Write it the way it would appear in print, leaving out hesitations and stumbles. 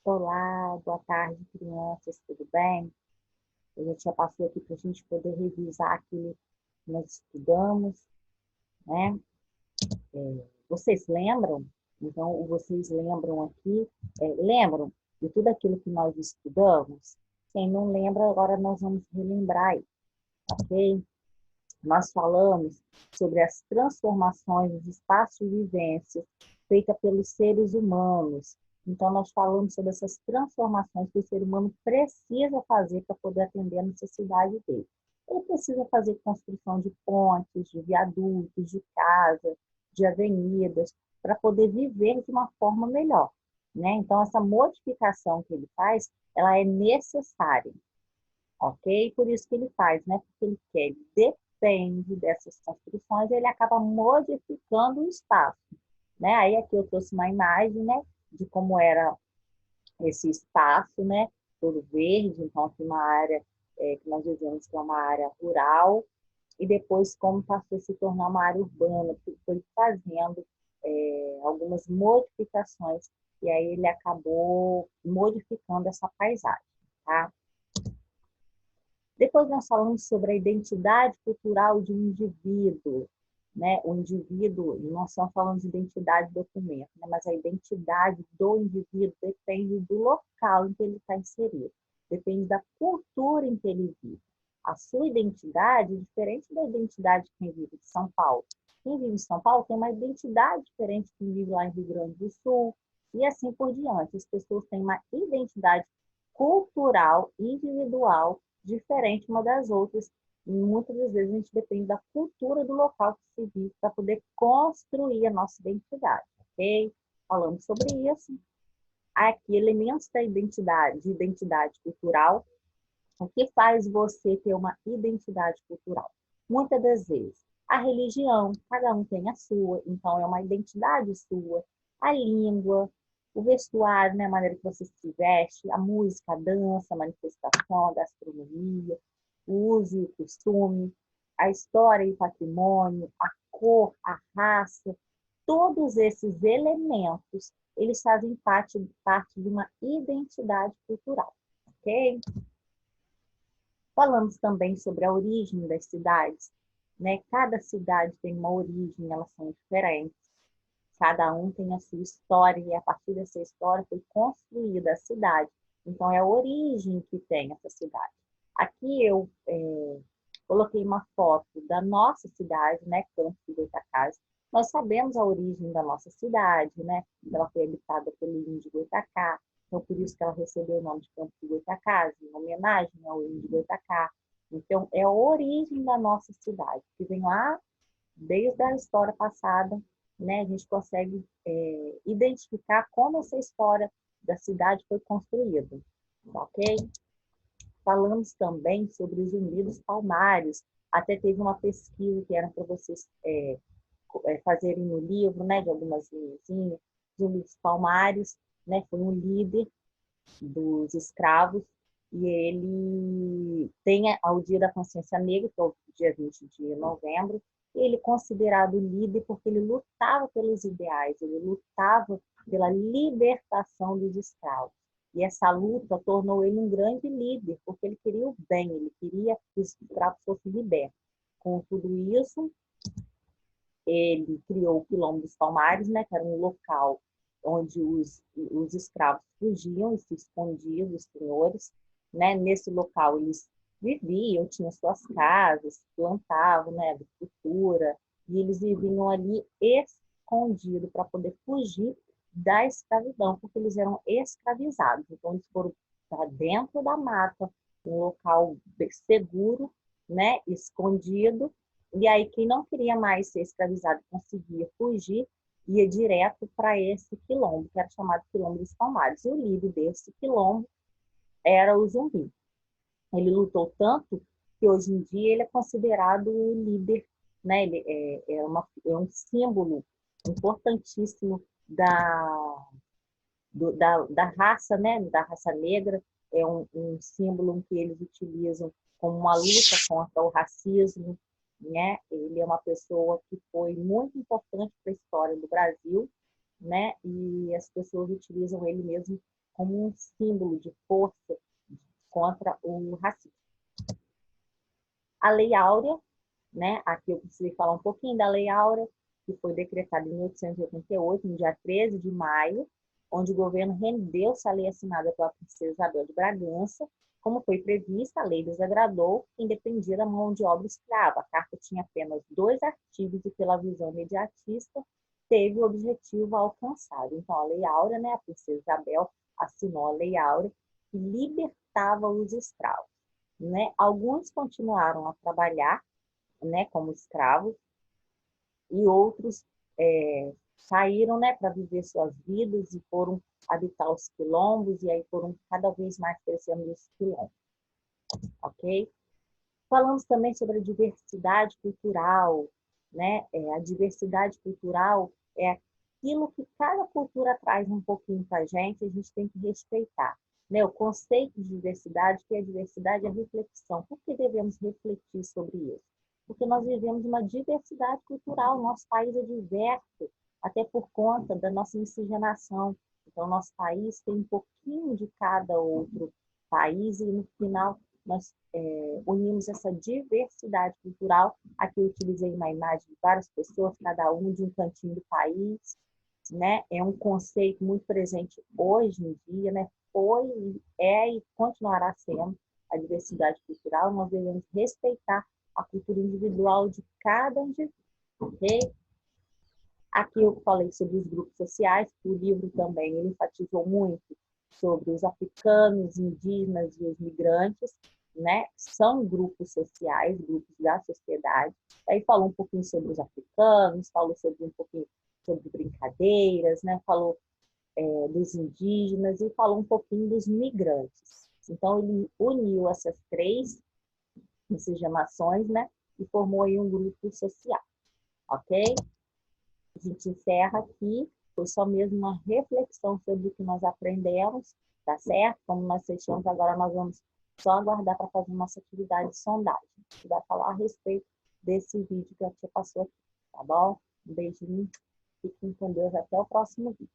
Olá, boa tarde, crianças, tudo bem? A gente já passou aqui para a gente poder revisar aquilo que nós estudamos, né? Vocês lembram? Então, vocês lembram aqui, lembram de tudo aquilo que nós estudamos? Quem não lembra, agora nós vamos relembrar aí, ok? Nós falamos sobre as transformações dos espaços de vivência feitas pelos seres humanos. Então, nós falamos sobre essas transformações que o ser humano precisa fazer para poder atender a necessidade dele. Ele precisa fazer construção de pontes, de viadutos, de casas, de avenidas, para poder viver de uma forma melhor, né? Então, essa modificação que ele faz, ela é necessária, ok? Por isso que ele faz, né? Porque ele quer, depende dessas construções, ele acaba modificando o espaço, né? Aí aqui eu trouxe uma imagem, né? De como era esse espaço, né? Todo verde, então aqui uma área que nós dizemos que é uma área rural, e depois como passou a se tornar uma área urbana, que foi fazendo algumas modificações, e aí ele acabou modificando essa paisagem, tá? Depois nós falamos sobre a identidade cultural de um indivíduo, né? O indivíduo, nós estamos falando de identidade do documento, né? Mas a identidade do indivíduo depende do local em que ele está inserido, depende da cultura em que ele vive. A sua identidade é diferente da identidade de quem vive em São Paulo. Quem vive em São Paulo tem uma identidade diferente de quem vive lá em Rio Grande do Sul, e assim por diante. As pessoas têm uma identidade cultural, individual, diferente uma das outras. E muitas das vezes a gente depende da cultura do local que se vive para poder construir a nossa identidade, ok? Falando sobre isso, aqui elementos da identidade, de identidade cultural. O que faz você ter uma identidade cultural? Muitas das vezes, a religião, cada um tem a sua, então é uma identidade sua. A língua, o vestuário, né, a maneira que você se veste, a música, a dança, a manifestação, a gastronomia, o uso e o costume, a história e o patrimônio, a cor, a raça, todos esses elementos, eles fazem parte de uma identidade cultural, ok? Falamos também sobre a origem das cidades, né? Cada cidade tem uma origem, elas são diferentes. Cada um tem a sua história e a partir dessa história foi construída a cidade. Então é a origem que tem essa cidade. Aqui eu coloquei uma foto da nossa cidade, né? Campos do Goytacazes. Nós sabemos a origem da nossa cidade, né? Ela foi habitada pelo índio Goitacá, então por isso que ela recebeu o nome de Campos do Goytacazes, em homenagem ao índio Goitacá. Então é a origem da nossa cidade, que vem lá desde a história passada, né? A gente consegue identificar como essa história da cidade foi construída, ok? Falamos também sobre os zumbidos palmares. Até teve uma pesquisa que era para vocês fazerem no livro, né, de algumas linhazinhas. Zumbidos palmares, né, foi um líder dos escravos e ele tem ao Dia da Consciência Negra, que é o dia 20 de novembro, e ele é considerado líder porque ele lutava pelos ideais, ele lutava pela libertação dos escravos. E essa luta tornou ele um grande líder, porque ele queria o bem, ele queria que os escravos fossem libertos. Com tudo isso, ele criou o Quilombo dos Palmares, né, que era um local onde os escravos fugiam e se escondiam dos senhores. Né? Nesse local eles viviam, tinham suas casas, plantavam, né, agricultura, e eles viviam ali escondidos para poder fugir da escravidão, porque eles eram escravizados. Então eles foram para dentro da mata, um local seguro, né, escondido, e aí quem não queria mais ser escravizado conseguia fugir, ia direto para esse quilombo, que era chamado Quilombo dos Palmares. E o líder desse quilombo era o Zumbi. Ele lutou tanto que hoje em dia ele é considerado o líder, né? Ele é um símbolo importantíssimo da raça, né? Da raça negra. É um símbolo que eles utilizam como uma luta contra o racismo, né? Ele é uma pessoa que foi muito importante para a história do Brasil, né? E as pessoas utilizam ele mesmo como um símbolo de força contra o racismo. A Lei Áurea, né? Aqui eu precisei falar um pouquinho da Lei Áurea, que foi decretada em 1888, no dia 13 de maio, onde o governo rendeu-se à lei assinada pela princesa Isabel de Bragança. Como foi prevista, a lei desagradou quem dependia da mão de obra escrava. A carta tinha apenas 2 artigos e, pela visão imediatista, teve o objetivo alcançado. Então, a Lei Áurea, né, a princesa Isabel assinou a Lei Áurea, que libertava os escravos. Né? Alguns continuaram a trabalhar, né, como escravos, e outros saíram, né, para viver suas vidas e foram habitar os quilombos, e aí foram cada vez mais crescendo os quilombos, ok? Falamos também sobre a diversidade cultural, né? A diversidade cultural é aquilo que cada cultura traz um pouquinho para a gente tem que respeitar. Né? O conceito de diversidade, que a diversidade é reflexão. Por que devemos refletir sobre isso? Porque nós vivemos uma diversidade cultural, nosso país é diverso, até por conta da nossa miscigenação. Então, nosso país tem um pouquinho de cada outro país e, no final, nós unimos essa diversidade cultural. Aqui eu utilizei uma imagem de várias pessoas, cada um de um cantinho do país, né? É um conceito muito presente hoje em dia, né? Foi, é e continuará sendo a diversidade cultural. Nós devemos respeitar a cultura individual de cada indivíduo, ok? Aqui eu falei sobre os grupos sociais, que o livro também ele enfatizou muito sobre os africanos, indígenas e os migrantes, né? São grupos sociais, grupos da sociedade. Aí falou um pouquinho sobre os africanos, falou sobre um pouquinho sobre brincadeiras, né? Falou dos indígenas e falou um pouquinho dos migrantes. Então ele uniu essas 3 miscigenações, né? E formou aí um grupo social, ok? A gente encerra aqui, foi só mesmo uma reflexão sobre o que nós aprendemos, tá certo? Como nós fechamos, agora nós vamos só aguardar para fazer nossa atividade de sondagem. A gente vai falar a respeito desse vídeo que a tia passou aqui, tá bom? Um beijinho, fiquem com Deus, até o próximo vídeo.